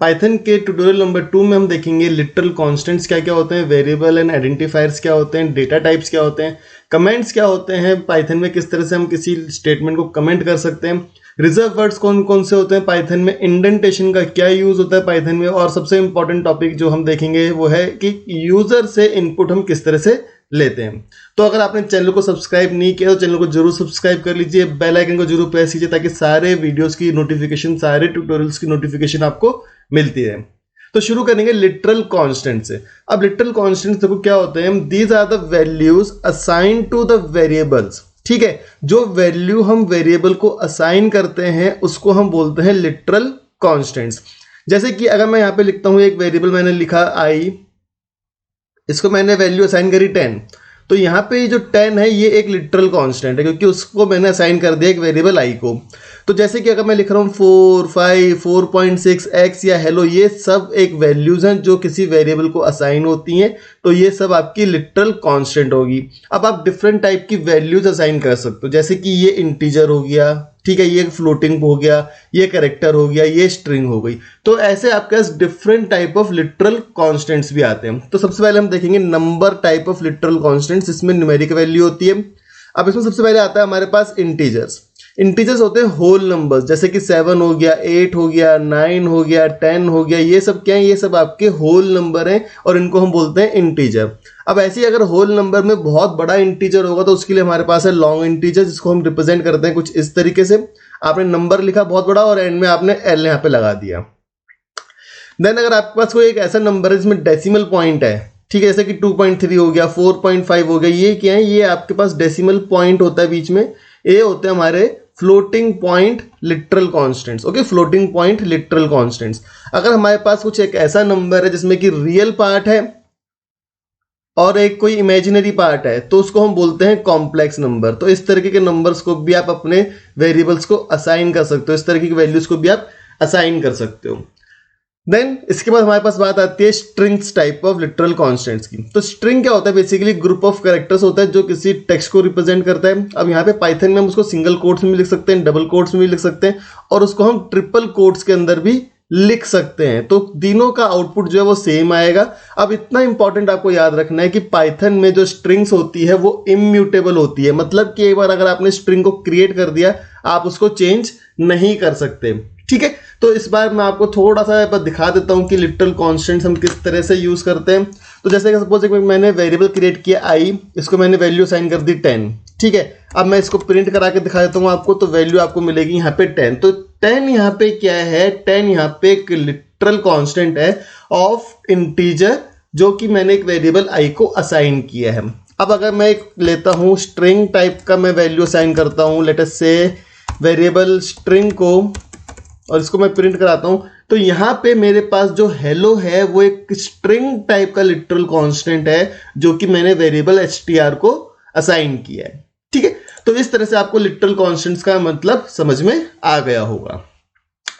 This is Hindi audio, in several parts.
पाइथन के ट्यूटोरियल नंबर 2 में हम देखेंगे लिटरल कॉन्स्टेंट्स क्या क्या होते हैं, वेरिएबल एंड आइडेंटिफायर्स क्या होते हैं, डेटा टाइप्स क्या होते हैं, कमेंट्स क्या होते हैं, पाइथन में किस तरह से हम किसी स्टेटमेंट को कमेंट कर सकते हैं, रिजर्व वर्ड्स कौन कौन से होते हैं पाइथन में, इंडेंटेशन का क्या यूज होता है पाइथन में, और सबसे इंपॉर्टेंट टॉपिक जो हम देखेंगे वो है कि यूजर से इनपुट हम किस तरह से लेते हैं। तो अगर आपने चैनल को सब्सक्राइब नहीं किया तो चैनल को जरूर सब्सक्राइब कर लीजिए, बेल आइकन को जरूर प्रेस कीजिए ताकि सारे वीडियोस की नोटिफिकेशन, सारे ट्यूटोरियल्स की नोटिफिकेशन आपको मिलती है। तो शुरू करेंगे लिटरल कांस्टेंट से। अब लिटरल कांस्टेंट देखो क्या होते हैं, these are the values assign to the variables. ठीक है, जो वैल्यू हम वेरिएबल को असाइन करते हैं उसको हम बोलते हैं लिटरल कांस्टेंट्स। जैसे कि अगर मैं यहां पे लिखता हूं एक वेरिएबल मैंने लिखा आई, इसको मैंने वैल्यू असाइन करी 10, तो यहाँ पे जो 10 है ये एक लिटरल कांस्टेंट है क्योंकि उसको मैंने असाइन कर दिया एक वेरिएबल आई को। तो जैसे कि अगर मैं लिख रहा हूँ 4, 5, 4.6 x या हेलो, ये सब एक वैल्यूज हैं जो किसी वेरिएबल को असाइन होती हैं, तो ये सब आपकी लिटरल कांस्टेंट होगी। अब आप डिफरेंट टाइप की वैल्यूज असाइन कर सकते हो, जैसे कि ये इंटीजर हो गया, ठीक है, ये फ्लोटिंग हो गया, ये कैरेक्टर हो गया, ये स्ट्रिंग हो गई। तो ऐसे आपके पास different type of literal constants भी आते हैं। तो सबसे पहले हम देखेंगे number type of literal constants, इसमें न्यूमेरिक वैल्यू होती है। अब इसमें सबसे पहले आता है हमारे पास इंटीजर्स। इंटीजर्स होते हैं होल नंबर्स, जैसे कि 7 हो गया, 8 हो गया, 9 हो गया, 10 हो गया, ये सब क्या है, ये सब आपके होल नंबर हैं और इनको हम बोलते हैं इंटीजर। अब ऐसे ही अगर होल नंबर में बहुत बड़ा इंटीजर होगा तो उसके लिए हमारे पास है लॉन्ग इंटीजर, जिसको हम रिप्रेजेंट करते हैं कुछ इस तरीके से। आपने नंबर लिखा बहुत बड़ा और एंड में आपने एल यहाँ पे लगा दिया। देन अगर आपके पास कोई एक ऐसा नंबर है जिसमें डेसिमल पॉइंट है, ठीक है, जैसे कि 2.3 हो गया, 4.5 हो गया, ये क्या है, ये आपके पास डेसिमल पॉइंट होता है बीच में, ये होते हैं हमारे floating point literal constants. Okay, floating point literal constants. अगर हमारे पास कुछ एक ऐसा नंबर है जिसमें कि रियल पार्ट है और एक कोई इमेजिनरी पार्ट है तो उसको हम बोलते हैं कॉम्प्लेक्स नंबर। तो इस तरीके के नंबर्स को भी आप अपने वेरिएबल्स को असाइन कर सकते हो, इस तरीके की वैल्यूज को भी आप असाइन कर सकते हो। देन इसके बाद हमारे पास बात आती है strings type of literal constants की। तो स्ट्रिंग क्या होता है, बेसिकली ग्रुप ऑफ कैरेक्टर्स होता है जो किसी टेक्स्ट को रिप्रेजेंट करता है। अब यहाँ पे पाइथन में हम उसको सिंगल कोट्स में भी लिख सकते हैं, डबल कोट्स में भी लिख सकते हैं, और उसको हम ट्रिपल कोट्स के अंदर भी लिख सकते हैं। तो तीनों का आउटपुट जो है वो सेम आएगा। अब इतना इंपॉर्टेंट आपको याद रखना है कि पाइथन में जो स्ट्रिंग्स होती है वो इम्यूटेबल होती है, मतलब कि एक बार अगर आपने स्ट्रिंग को क्रिएट कर दिया आप उसको चेंज नहीं कर सकते। ठीक है, तो इस बार मैं आपको थोड़ा सा दिखा देता हूं कि लिटरल कांस्टेंट्स हम किस तरह से यूज करते हैं। तो जैसे कि सपोज एक मैंने वेरिएबल क्रिएट किया आई, इसको मैंने वैल्यू असाइन कर दी 10। ठीक है, अब मैं इसको प्रिंट करा के दिखा देता हूं आपको, तो वैल्यू आपको मिलेगी यहाँ पे 10। तो 10 यहाँ पे क्या है, 10 यहाँ पे एक लिटरल कांस्टेंट है ऑफ इंटीजर जो कि मैंने एक वेरिएबल आई को असाइन किया है। अब अगर मैं एक लेता हूं स्ट्रिंग टाइप का, मैं वैल्यू असाइन करता हूं लेट अस से वेरिएबल स्ट्रिंग को, और इसको मैं प्रिंट कराता हूं, तो यहां पे मेरे पास जो हेलो है वो एक स्ट्रिंग टाइप का लिटरल कांस्टेंट है जो कि मैंने वेरिएबल str को असाइन किया है। ठीक है, तो इस तरह से आपको लिटरल कांस्टेंट्स का मतलब समझ में आ गया होगा।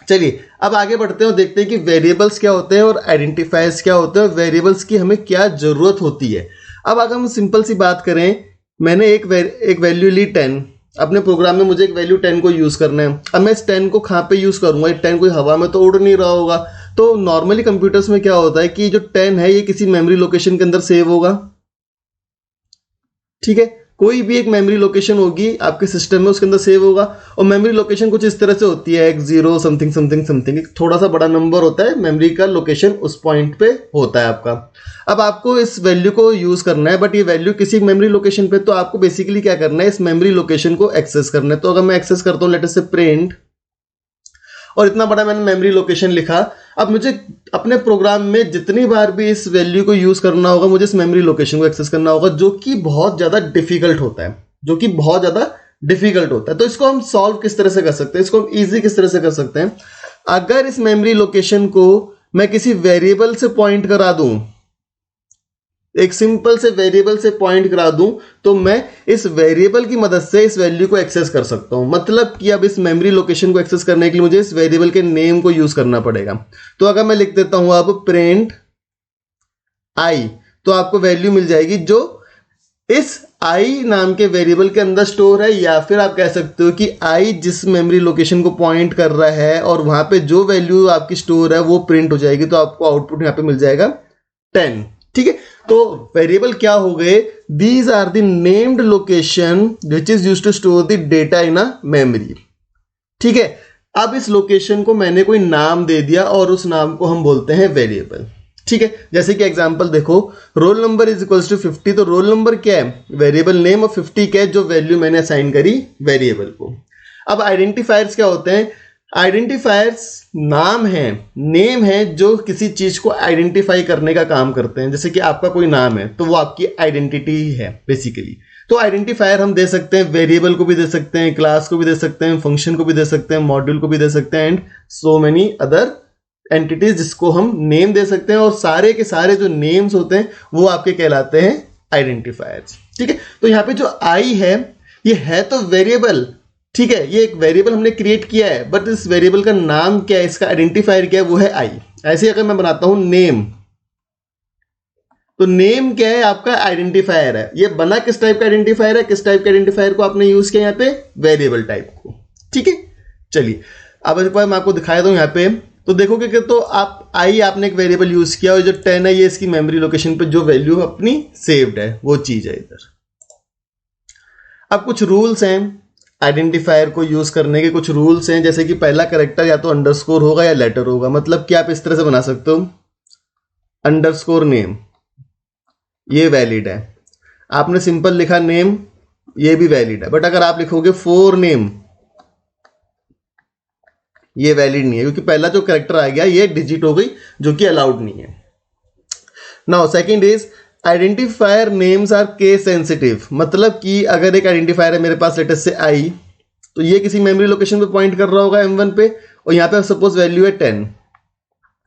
चलिए अब आगे बढ़ते हैं और देखते हैं कि वेरिएबल्स क्या होते हैं और आइडेंटिफायर्स क्या होते हैं और वेरिएबल्स की हमें क्या जरूरत होती है। अब अगर हम सिंपल सी बात करें, मैंने एक वैल्यू ली 10, अपने प्रोग्राम में मुझे एक वैल्यू 10 को यूज करना है। अब मैं इस 10 को कहाँ पे यूज करूंगा, 10 कोई हवा में तो उड़ नहीं रहा होगा। तो नॉर्मली कंप्यूटर्स में क्या होता है कि जो 10 है ये किसी मेमोरी लोकेशन के अंदर सेव होगा। ठीक है, कोई भी एक मेमोरी लोकेशन होगी आपके सिस्टम में, उसके अंदर सेव होगा, और मेमोरी लोकेशन कुछ इस तरह से होती है, x0 समथिंग समथिंग समथिंग, एक थोड़ा सा बड़ा नंबर होता है, मेमोरी का लोकेशन उस पॉइंट पे होता है आपका। अब आपको इस वैल्यू को यूज करना है, बट ये वैल्यू किसी मेमोरी लोकेशन पे, तो आपको बेसिकली क्या करना है, इस मेमोरी लोकेशन को एक्सेस करना है। तो अगर मैं एक्सेस करता हूँ लेट अस से प्रिंट, और इतना बड़ा मैंने मेमोरी लोकेशन लिखा, अब मुझे अपने प्रोग्राम में जितनी बार भी इस वैल्यू को यूज करना होगा मुझे इस मेमोरी लोकेशन को एक्सेस करना होगा, जो कि बहुत ज्यादा डिफिकल्ट होता है, तो इसको हम सॉल्व किस तरह से कर सकते हैं, इसको हम इजी किस तरह से कर सकते हैं। अगर इस मेमोरी लोकेशन को मैं किसी वेरिएबल से पॉइंट करा दूं, एक सिंपल से वेरिएबल से पॉइंट करा दूं, तो मैं इस वेरिएबल की मदद से इस वैल्यू को एक्सेस कर सकता हूं। मतलब कि अब इस मेमोरी लोकेशन को एक्सेस करने के लिए मुझे इस वेरिएबल के नेम को यूज करना पड़ेगा। तो अगर मैं लिख देता हूं अब प्रिंट आई, तो आपको वैल्यू मिल जाएगी जो इस आई नाम के वेरिएबल के अंदर स्टोर है, या फिर आप कह सकते हो कि आई जिस मेमोरी लोकेशन को पॉइंट कर रहा है और वहां पे जो वैल्यू आपकी स्टोर है वो प्रिंट हो जाएगी, तो आपको आउटपुट यहाँ पे मिल जाएगा 10। ठीक है, तो वेरिएबल क्या हो गए, these are the named location which is used to store the data in a memory. ठीक है, अब इस लोकेशन को मैंने कोई नाम दे दिया और उस नाम को हम बोलते हैं वेरिएबल। ठीक है, जैसे कि एग्जांपल देखो, roll number is equals to 50, तो रोल नंबर क्या है, वेरिएबल नेम, और 50 क्या है, जो वैल्यू मैंने असाइन करी वेरिएबल को। अब आइडेंटिफायर्स क्या होते हैं, आइडेंटिफायर्स नाम है, नेम है, जो किसी चीज को आइडेंटिफाई करने का काम करते हैं। जैसे कि आपका कोई नाम है तो वो आपकी आइडेंटिटी ही है बेसिकली। तो आइडेंटिफायर हम दे सकते हैं, वेरिएबल को भी दे सकते हैं, क्लास को भी दे सकते हैं, फंक्शन को भी दे सकते हैं, मॉड्यूल को भी दे सकते हैं, and so many other entities जिसको हम नेम दे सकते हैं। और सारे के सारे जो नेम्स होते हैं वो आपके कहलाते हैं आइडेंटिफायर्स। ठीक है, तो यहाँ पे जो आई है ये है तो वेरिएबल, ठीक है, ये एक वेरिएबल हमने क्रिएट किया है, बट इस वेरिएबल का नाम क्या है, इसका आइडेंटिफायर क्या है, वो है आई। ऐसे अगर मैं बनाता हूं नेम, तो नेम क्या है, आपका आइडेंटिफायर है। ये बना किस टाइप का आइडेंटिफायर है, किस टाइप के आइडेंटिफायर को आपने यूज किया यहाँ पे, वेरिएबल टाइप को। ठीक है, चलिए अब एक बार मैं आपको दिखाया दूं यहाँ पे, तो देखोगे कि तो आप आई आपने एक वेरिएबल यूज किया और जो 10 है ये इसकी मेमोरी लोकेशन पे जो वैल्यू अपनी सेव्ड है वो चीज है इधर। अब कुछ रूल्स हैं आइडेंटिफायर को यूज करने के, कुछ रूल्स हैं, जैसे कि पहला कैरेक्टर या तो अंडरस्कोर होगा या लेटर होगा। मतलब कि आप इस तरह से बना सकते हो, अंडरस्कोर नेम, ये वैलिड है। आपने सिंपल लिखा नेम, ये भी वैलिड है। बट अगर आप लिखोगे फॉर नेम, ये वैलिड नहीं है, क्योंकि पहला जो कैरेक्टर आ गया ये डिजिट हो गई, जो कि अलाउड नहीं है। Now second is identifier names are case sensitive. मतलब कि अगर एक आइडेंटिफायर है मेरे पास लेटेस्ट से आई, तो ये किसी मेमोरी लोकेशन पे पॉइंट कर रहा होगा M1 पे, और यहाँ पे सपोज वैल्यू है 10।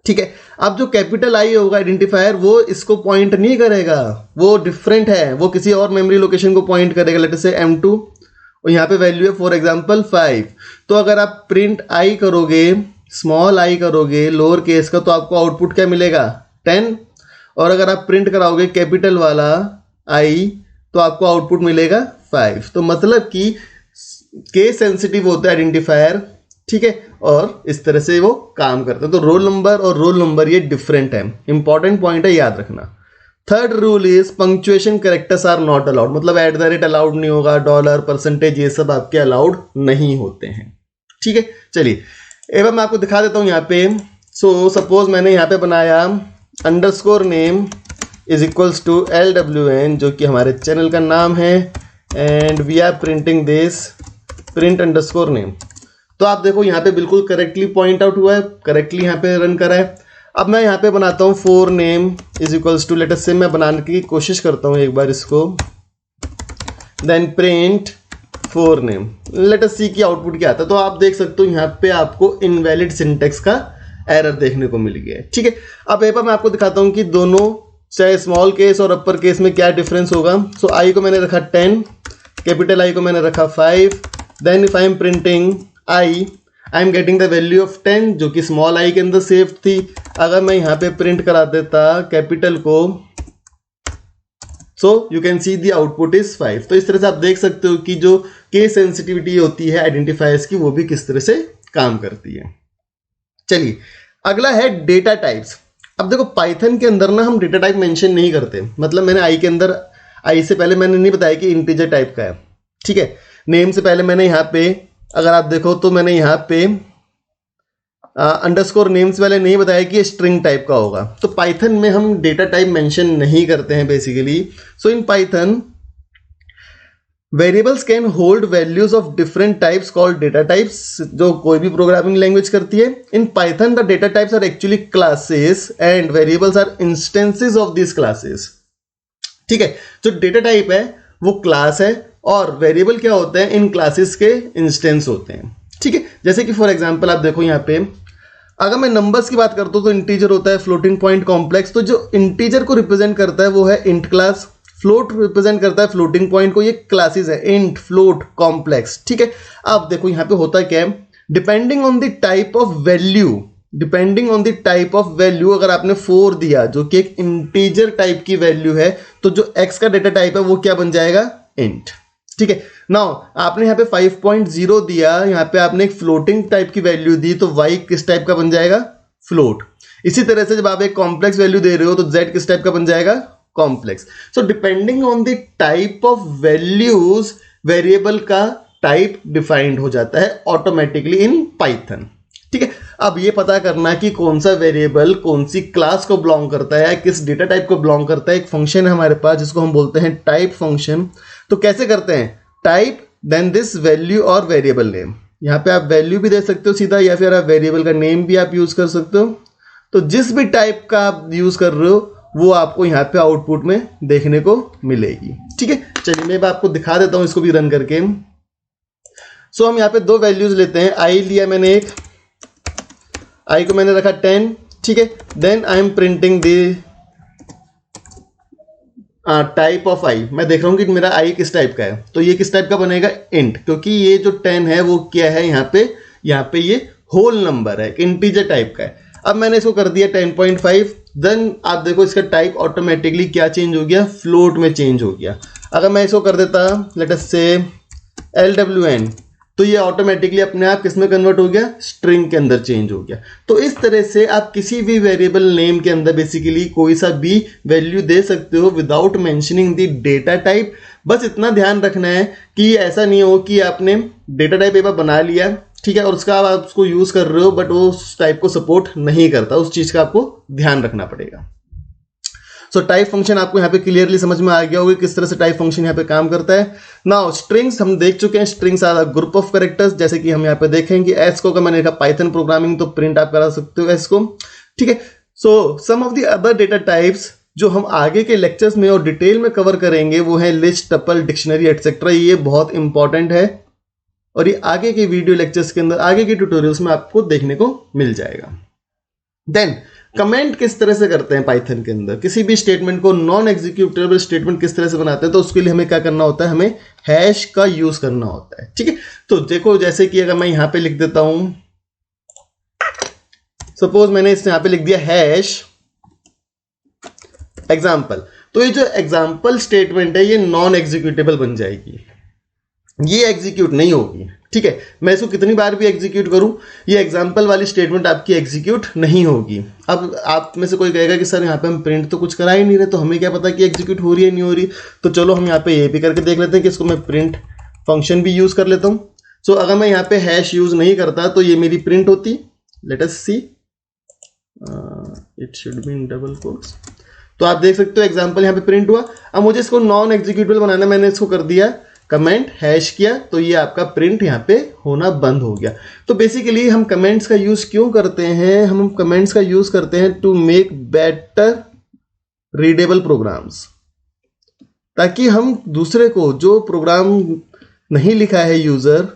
ठीक है, अब जो कैपिटल आई होगा आइडेंटिफायर वो इसको पॉइंट नहीं करेगा, वो डिफरेंट है, वो किसी और मेमोरी लोकेशन को पॉइंट करेगा, लेटेस्ट से M2, और यहाँ पे वैल्यू है फॉर एग्जाम्पल 5। तो अगर आप प्रिंट आई करोगे, स्मॉल आई करोगे लोअर केस का, तो आपको आउटपुट क्या मिलेगा, 10। और अगर आप प्रिंट कराओगे कैपिटल वाला आई, तो आपको आउटपुट मिलेगा 5। तो मतलब कि केस सेंसिटिव होता है आइडेंटिफायर। ठीक है, और इस तरह से वो काम करते हैं। तो रोल नंबर और रोल नंबर ये डिफरेंट है, इंपॉर्टेंट पॉइंट है, याद रखना। Third rule is punctuation characters are not allowed. मतलब @ अलाउड नहीं होगा, डॉलर, परसेंटेज, ये सब आपके अलाउड नहीं होते हैं। ठीक है, चलिए एक बार मैं आपको दिखा देता हूं यहाँ पे। सो सपोज मैंने यहाँ पे बनाया underscore name is equals to LWN, जो कि हमारे चैनल का नाम है, and we are printing this print underscore name. तो आप देखो यहाँ पे बिल्कुल करेक्टली पॉइंट आउट हुआ है, करेक्टली यहाँ पे रन करा है। अब मैं यहाँ पे बनाता हूँ for name is equals to, latest से मैं बनाने की कोशिश करता हूँ एक बार इसको, then print for name, latest C की आउटपुट क्या आता है। तो आप देख सकते हो यहाँ पे आपको इनवैलिड सिंटेक्स का एरर देखने को मिल गया है। ठीक है, अब एक बार मैं आपको दिखाता हूँ कि दोनों चाहे स्मॉल केस और अपर केस में क्या डिफरेंस होगा। सो आई को मैंने रखा 10, कैपिटल आई को मैंने रखा 5, then if I am printing I am getting the value of 10, जो कि स्मॉल आई के अंदर सेव थी। अगर मैं यहाँ पे प्रिंट करा देता कैपिटल को, so you can see the output is 5। तो इस तरह से आप देख सकते हो कि जो केस सेंसिटिविटी होती है आइडेंटिफायर्स की, वो भी किस तरह से काम करती है। चलिए अगला है डेटा टाइप्स। अब देखो पाइथन के अंदर ना हम डेटा टाइप मेंशन नहीं करते। मतलब मैंने आई के अंदर, आई से पहले मैंने नहीं बताया कि इंटीजर टाइप का है। ठीक है, नेम से पहले मैंने यहाँ पे अगर आप देखो तो मैंने यहाँ पे अंडरस्कोर नेम्स वाले नहीं बताया कि ये स्ट्रिंग टाइप का होगा। तो पाइथन में हम डेटा टाइप मेंशन नहीं करते हैं basically. So in Python variables can hold values of different types called data types, जो कोई भी प्रोग्रामिंग लैंग्वेज करती है। In Python the data types are actually classes and variables are instances of this classes. ठीक है, जो डेटा टाइप है वो क्लास है और वेरिएबल क्या होते हैं, इन क्लासेस के इंस्टेंस होते हैं। ठीक है, जैसे कि फॉर एग्जांपल आप देखो यहाँ पे, अगर मैं नंबर्स की बात करता हूँ तो इंटीजर होता है, फ्लोटिंग पॉइंट, कॉम्प्लेक्स। तो जो इंटीजर को रिप्रेजेंट करता है वो है इंट क्लास, फ्लोट रिप्रेजेंट करता है फ्लोटिंग पॉइंट को, ये क्लासेस है इंट, फ्लोट, कॉम्प्लेक्स। ठीक है, अब देखो यहाँ पे होता क्या है, depending on the type of value depending on the type of value, अगर आपने 4 दिया जो कि एक इंटीजर टाइप की वैल्यू है, तो जो x का डेटा टाइप है वो क्या बन जाएगा, इंट। ठीक है, नाउ आपने यहाँ पे 5.0 दिया, यहाँ पे आपने एक फ्लोटिंग टाइप की वैल्यू दी, तो y किस टाइप का बन जाएगा, फ्लोट। इसी तरह से जब आप एक कॉम्प्लेक्स वैल्यू दे रहे हो तो z किस टाइप का बन जाएगा, complex. So depending on the type of values variable का टाइप डिफाइंड हो जाता है ऑटोमेटिकली इन पाइथन। ठीक है, अब ये पता करना कि कौन सा वेरिएबल कौन सी क्लास को बिलोंग करता है, किस डेटा टाइप को बिलोंग करता है। एक फंक्शन है हमारे पास जिसको हम बोलते हैं टाइप फंक्शन। तो कैसे करते हैं, टाइप देन दिस वैल्यू और वेरिएबल नेम। यहाँ पे आप वैल्यू भी दे सकते हो सीधा, या फिर आप वेरिएबल का नेम भी आप यूज कर सकते हो। तो जिस भी टाइप का आप यूज कर रहे हो वो आपको यहाँ पे आउटपुट में देखने को मिलेगी। ठीक है, चलिए मैं आपको दिखा देता हूं इसको भी रन करके। सो हम यहाँ पे 2 वैल्यूज लेते हैं। आई लिया मैंने एक, आई को मैंने रखा 10। ठीक है, then I am printing the type of I. मैं देख रहा हूं कि मेरा आई किस टाइप का है, तो ये किस टाइप का बनेगा, इंट, क्योंकि ये जो 10 है वो क्या है, यहाँ पे ये होल नंबर है, इंटीजर टाइप का है। अब मैंने इसको कर दिया 10.5। देन आप देखो इसका टाइप ऑटोमेटिकली क्या चेंज हो गया, फ्लोट में चेंज हो गया। अगर मैं इसको कर देता लेट अस से LWN, तो ये ऑटोमेटिकली अपने आप किसमें कन्वर्ट हो गया, स्ट्रिंग के अंदर चेंज हो गया। तो इस तरह से आप किसी भी वेरिएबल नेम के अंदर बेसिकली कोई सा भी वैल्यू दे सकते हो without mentioning the data type. बस इतना ध्यान रखना है कि ऐसा नहीं हो कि आपने डेटा टाइप एक बार बना लिया, ठीक है, और उसका आप उसको यूज कर रहे हो बट वो उस टाइप को सपोर्ट नहीं करता। उस चीज का आपको ध्यान रखना पड़ेगा। सो टाइप फंक्शन आपको यहाँ पे क्लियरली समझ में आ गया होगा किस तरह से टाइप फंक्शन यहाँ पे काम करता है। नाउ स्ट्रिंग्स हम देख चुके हैं, strings are group of characters. जैसे कि हम यहाँ पे देखें कि एस को, मैंने लिखा पाइथन प्रोग्रामिंग, तो प्रिंट आप करा सकते हो एस को। ठीक है, so some of the other data types जो हम आगे के लेक्चर्स में और डिटेल में कवर करेंगे वो है लिस्ट, टपल, डिक्शनरी एटसेट्रा। ये बहुत इंपॉर्टेंट है और ये आगे के वीडियो लेक्चर्स के अंदर, आगे के ट्यूटोरियल्स में आपको देखने को मिल जाएगा। देन कमेंट किस तरह से करते हैं पाइथन के अंदर, किसी भी स्टेटमेंट को नॉन एग्जीक्यूटेबल स्टेटमेंट किस तरह से बनाते हैं, तो उसके लिए हमें क्या करना होता है, हमें हैश का यूज करना होता है। ठीक है, तो देखो जैसे कि अगर मैं यहां पे लिख देता हूं, सपोज मैंने इस यहां पे लिख दिया हैश एग्जाम्पल, तो ये जो एग्जाम्पल स्टेटमेंट है ये नॉन एग्जीक्यूटेबल बन जाएगी, ये एग्जीक्यूट नहीं होगी। ठीक है, मैं इसको कितनी बार भी एग्जीक्यूट करूं, ये एग्जाम्पल वाली स्टेटमेंट आपकी एग्जीक्यूट नहीं होगी। अब आप में से कोई कहेगा कि सर यहाँ पे हम प्रिंट तो कुछ करा ही नहीं रहे, तो हमें क्या पता कि एग्जीक्यूट हो रही है नहीं हो रही। तो चलो हम यहाँ पे ये भी करके देख लेते हैं कि इसको मैं प्रिंट फंक्शन भी यूज कर लेता हूँ। सो अगर मैं यहाँ पे हैश यूज नहीं करता तो ये मेरी प्रिंट होती, let us see, it should be in double quotes. तो आप देख सकते हो एग्जाम्पल यहाँ पे प्रिंट हुआ। अब मुझे इसको नॉन एग्जीक्यूटेबल बनाना, मैंने इसको कर दिया कमेंट हैश किया, तो ये आपका प्रिंट यहाँ पे होना बंद हो गया। तो बेसिकली हम कमेंट्स का यूज क्यों करते हैं, हम कमेंट्स का यूज करते हैं to make better readable programs, ताकि हम दूसरे को जो प्रोग्राम नहीं लिखा है यूजर,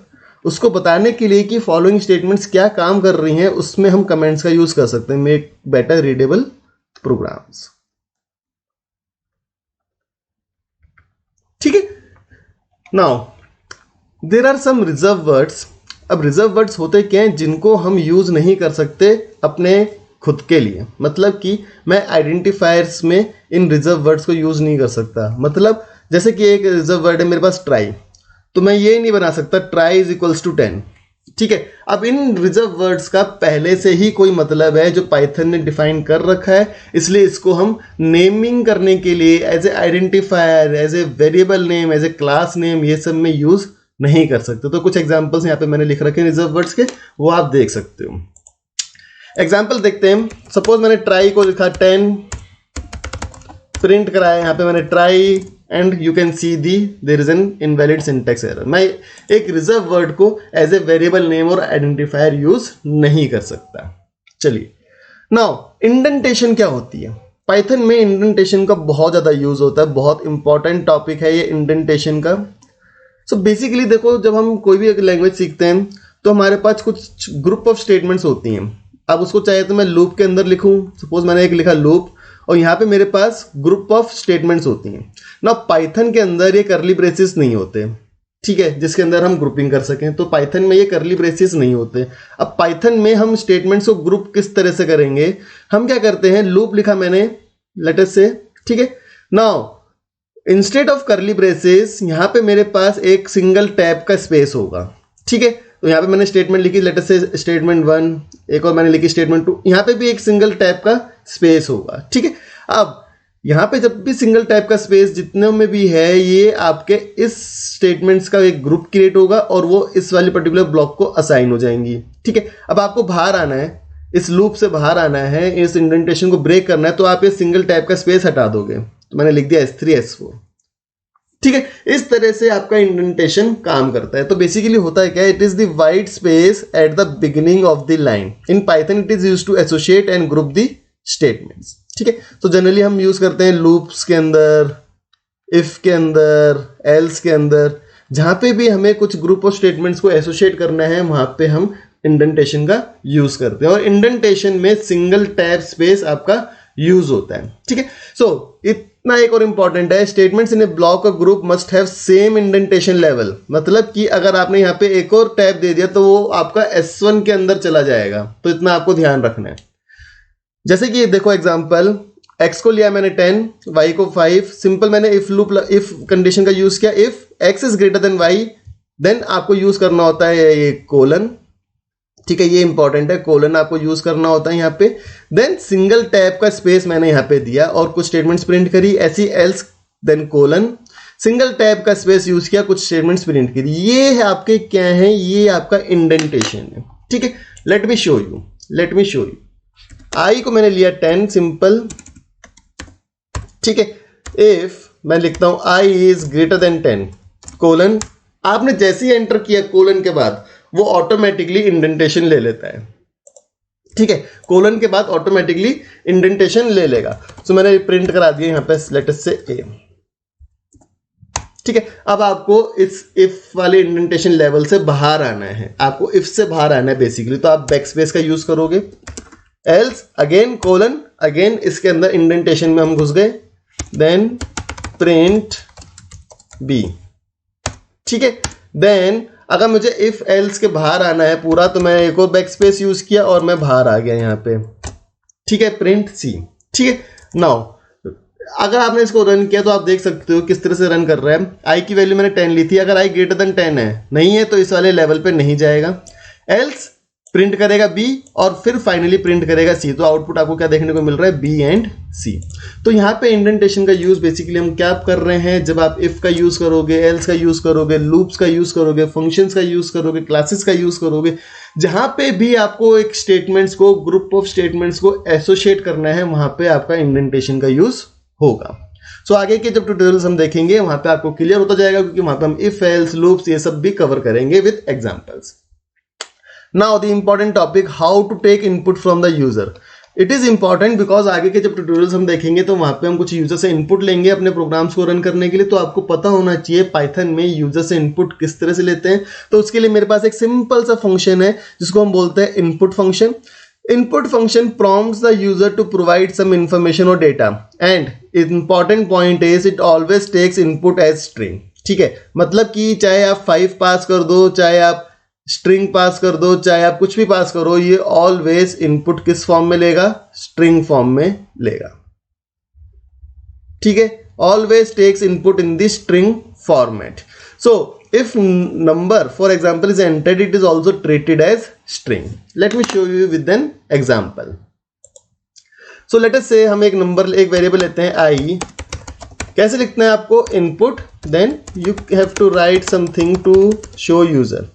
उसको बताने के लिए कि फॉलोइंग स्टेटमेंट्स क्या काम कर रही हैं, उसमें हम कमेंट्स का यूज कर सकते हैं, मेक बेटर रीडेबल प्रोग्राम्स। ठीक है, now there are some reserve words. अब रिजर्व वर्ड्स होते क्या हैं, जिनको हम यूज नहीं कर सकते अपने खुद के लिए। मतलब कि मैं आइडेंटिफायर्स में इन रिजर्व वर्ड्स को यूज नहीं कर सकता। मतलब जैसे कि एक रिजर्व वर्ड है मेरे पास ट्राई, तो मैं ये नहीं बना सकता ट्राई इज इक्वल्स टू 10। ठीक है, अब इन रिजर्व वर्ड्स का पहले से ही कोई मतलब है जो पाइथन ने डिफाइन कर रखा है, इसलिए इसको हम नेमिंग करने के लिए as a identifier, as a variable name, as a class name, ये सब में यूज नहीं कर सकते। तो कुछ एग्जांपल्स यहाँ पे मैंने लिख रखे हैं रिजर्व वर्ड्स के, वो आप देख सकते हो। एग्जांपल देखते हैं। सपोज मैंने ट्राई को लिखा 10, प्रिंट कराया यहाँ पे मैंने try, and you can see the there is an invalid syntax error. मैं एक रिजर्व वर्ड को एज ए वेरिएबल नेम और आइडेंटिफायर यूज नहीं कर सकता। चलिए, नाउ इंडेंटेशन क्या होती है। पाइथन में इंडेंटेशन का बहुत ज्यादा यूज होता है, बहुत इंपॉर्टेंट टॉपिक है ये इंडेंटेशन का। सो बेसिकली देखो, जब हम कोई भी एक लैंग्वेज सीखते हैं तो हमारे पास कुछ ग्रुप ऑफ स्टेटमेंट्स होती हैं। अब उसको चाहे तो मैं लूप के अंदर लिखूं, सपोज मैंने एक लिखा लूप, और यहाँ पे मेरे पास ग्रुप ऑफ स्टेटमेंट्स होती हैं ना। पाइथन के अंदर ये करली ब्रेसेस नहीं होते, ठीक है, जिसके अंदर हम ग्रुपिंग कर सकें। तो पाइथन में ये करली ब्रेसेस नहीं होते। अब पाइथन में हम स्टेटमेंट्स को ग्रुप किस तरह से करेंगे, हम क्या करते हैं, लूप लिखा मैंने लेट अस से, ठीक है। नाउ इंस्टेड ऑफ करली ब्रेसेस यहां पे मेरे पास एक सिंगल टैब का स्पेस होगा, ठीक है। तो यहां पे मैंने स्टेटमेंट लिखी लेट अस से स्टेटमेंट 1, एक और मैंने लिखी स्टेटमेंट 2, यहां पे भी एक सिंगल टैब का स्पेस होगा, ठीक है। अब यहां पे जब भी सिंगल टैब का स्पेस जितने में भी है, ये आपके इस स्टेटमेंट्स का एक ग्रुप क्रिएट होगा और वो इस वाली पर्टिकुलर ब्लॉक को असाइन हो जाएंगी, ठीक है। अब आपको बाहर आना है, इस लूप से बाहर आना है, इस इंडेंटेशन को ब्रेक करना है, तो आप ये सिंगल टैब का स्पेस हटा दोगे। तो मैंने लिख दिया S3 S4, ठीक है। इस तरह से आपका इंडेंटेशन काम करता है। तो बेसिकली होता है क्या, it is the white space at the beginning of the line. In Python it is used to associate and group the statements, ठीक है। तो जनरली हम यूज करते हैं लूप्स के अंदर, इफ के अंदर, एल्स के अंदर, जहां पे भी हमें कुछ ग्रुप ऑफ स्टेटमेंट्स को एसोसिएट करना है वहां पे हम इंडेंटेशन का यूज करते हैं। और इंडेंटेशन में सिंगल टैब स्पेस आपका यूज होता है, ठीक है। सो इतना एक और इंपॉर्टेंट है, स्टेटमेंट्स इन ए ब्लॉक और group must have same indentation level. मतलब कि अगर आपने यहाँ पे एक और टैब दे दिया तो वो आपका S1 के अंदर चला जाएगा। तो इतना आपको ध्यान रखना है। जैसे कि देखो एग्जांपल, x को लिया मैंने 10, y को 5, सिंपल मैंने इफ लूप, इफ कंडीशन का यूज किया। If x is greater than y, then आपको यूज करना होता है ये कोलन, ठीक है। ये इंपॉर्टेंट है, कोलन आपको यूज करना होता है यहाँ पे। देन सिंगल टैब का स्पेस मैंने यहाँ पे दिया और कुछ स्टेटमेंट्स प्रिंट करी, ऐसी else, then colon, single tab का स्पेस यूज किया, कुछ स्टेटमेंट्स प्रिंट करी। ये है आपके क्या है, ये आपका इंडेंटेशन है, ठीक है। Let me show you. I को मैंने लिया 10 सिंपल, ठीक है। इफ मैं लिखता हूं I is greater then 10 colon, आपने जैसे ही एंटर किया कोलन के बाद वो ऑटोमेटिकली इंडेंटेशन ले लेता है, ठीक है। कोलन के बाद ऑटोमेटिकली इंडेंटेशन ले लेगा। सो मैंने प्रिंट करा दिया यहां पे लेट अस से ए, ठीक है। अब आपको इस इफ वाले इंडेंटेशन लेवल से बाहर आना है, आपको इफ से बाहर आना है बेसिकली। तो आप बैकस्पेस का यूज करोगे, एल्स अगेन कोलन, अगेन इसके अंदर इंडेंटेशन में हम घुस गए, देन प्रिंट बी, ठीक है। देन अगर मुझे इफ एल्स के बाहर आना है पूरा, तो मैं एक और बैकस्पेस यूज किया और मैं बाहर आ गया यहां पे, ठीक है, प्रिंट सी, ठीक है। नाउ अगर आपने इसको रन किया तो आप देख सकते हो किस तरह से रन कर रहा है। आई की वैल्यू मैंने 10 ली थी, अगर आई ग्रेटर देन 10 है, नहीं है तो इस वाले लेवल पे नहीं जाएगा। एल्स प्रिंट करेगा बी और फिर फाइनली प्रिंट करेगा सी। तो आउटपुट आपको क्या देखने को मिल रहा है, बी एंड सी। तो यहाँ पे इंडेंटेशन का यूज बेसिकली हम क्या कर रहे हैं, जब आप इफ का यूज करोगे, एल्स का यूज करोगे, लूप्स का यूज करोगे, फंक्शंस का यूज करोगे, क्लासेस का यूज करोगे, जहां पे भी आपको एक स्टेटमेंट्स को, ग्रुप ऑफ स्टेटमेंट्स को एसोसिएट करना है, वहां पे आपका इंडेंटेशन का यूज होगा। सो आगे के जब ट्यूटोरियल्स हम देखेंगे वहां पे आपको क्लियर होता जाएगा, क्योंकि वहां पे हम इफ, एल्स, लूप्स ये सब भी कवर करेंगे with examples. Now the important topic, how to take input from the user. It is important because आगे के जब ट्यूटोरियल्स हम देखेंगे तो वहां पे हम कुछ यूजर से इनपुट लेंगे अपने प्रोग्राम्स को रन करने के लिए। तो आपको पता होना चाहिए पाइथन में यूजर से इनपुट किस तरह से लेते हैं। तो उसके लिए मेरे पास एक सिंपल सा फंक्शन है जिसको हम बोलते हैं input function. Input function prompts the user to provide some information or data and important point is it always takes input as string, ठीक है। मतलब कि चाहे आप 5 पास कर दो, चाहे आप स्ट्रिंग पास कर दो, चाहे आप कुछ भी पास करो, ये ऑलवेज इनपुट किस फॉर्म में लेगा, स्ट्रिंग फॉर्म में लेगा, ठीक है। Always takes input in the string format. So if number for example is entered, it is also treated as string. Let me show you with an example. So let us say हम एक नंबर, एक वेरिएबल लेते हैं आई। कैसे लिखना है आपको, input, then you have to write something to show user,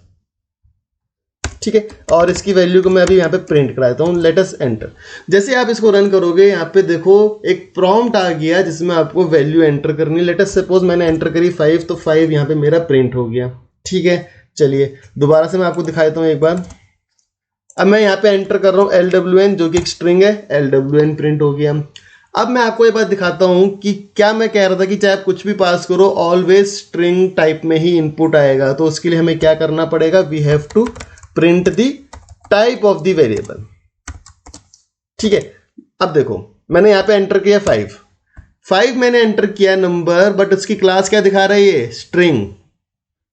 ठीक है। और इसकी वैल्यू को मैं अभी यहाँ पे प्रिंट कराता हूँ, लेट अस एंटर। जैसे आप इसको रन करोगे यहाँ पे देखो एक प्रॉम्प्ट आ गया जिसमें आपको वैल्यू एंटर करनी है। लेट अस सपोज मैंने एंटर करी 5, तो 5 यहाँ पे मेरा प्रिंट हो गया, ठीक है। चलिए दोबारा से मैं आपको दिखा देता हूँ एक बार। अब मैं यहाँ पे एंटर कर रहा हूँ LWN, जो कि एक स्ट्रिंग है, LWN प्रिंट हो गया। अब मैं आपको ये बात दिखाता हूँ कि क्या मैं कह रहा था कि चाहे आप कुछ भी पास करो, ऑलवेज स्ट्रिंग टाइप में ही इनपुट आएगा। तो उसके लिए हमें क्या करना पड़ेगा, we have to print the type of the variable, ठीक है। अब देखो मैंने यहां पे एंटर किया 5 मैंने एंटर किया नंबर, बट उसकी क्लास क्या दिखा रही है, स्ट्रिंग,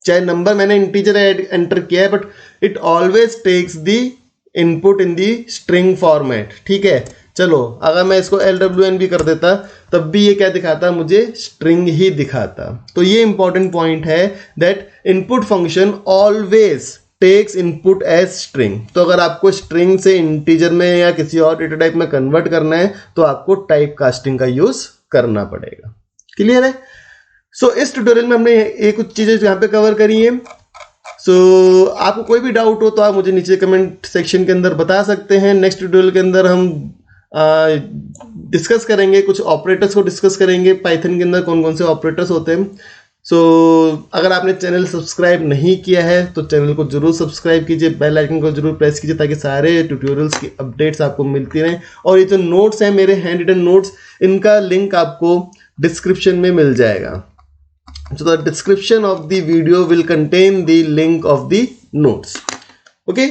चाहे नंबर मैंने इंटीजर एंटर किया है, but it always takes the input in the string format, ठीक है। चलो अगर मैं इसको LWN भी कर देता तब भी ये क्या दिखाता, मुझे स्ट्रिंग ही दिखाता। तो ये इंपॉर्टेंट पॉइंट है that input function always takes input as string. तो अगर आपको स्ट्रिंग से इंटीजर में या किसी और डेटा टाइप में कन्वर्ट करना है तो आपको टाइप कास्टिंग का यूज करना पड़ेगा। क्लियर है? सो इस ट्यूटोरियल में हमने ये कुछ चीजें यहाँ पे कवर करी है। सो आपको कोई भी डाउट हो तो आप मुझे नीचे कमेंट सेक्शन के अंदर बता सकते हैं। नेक्स्ट ट्यूटोरियल के अंदर हम डिस्कस करेंगे, कुछ ऑपरेटर्स को डिस्कस करेंगे, पाइथन के अंदर कौन कौन से ऑपरेटर्स होते हैं। सो अगर आपने चैनल सब्सक्राइब नहीं किया है तो चैनल को जरूर सब्सक्राइब कीजिए, बेल आइकन को जरूर प्रेस कीजिए ताकि सारे ट्यूटोरियल्स की अपडेट्स आपको मिलती रहें। और ये जो नोट्स हैं मेरे हैंड रिटन नोट्स, इनका लिंक आपको डिस्क्रिप्शन में मिल जाएगा। So the description of the video will contain the link of the notes. Okay.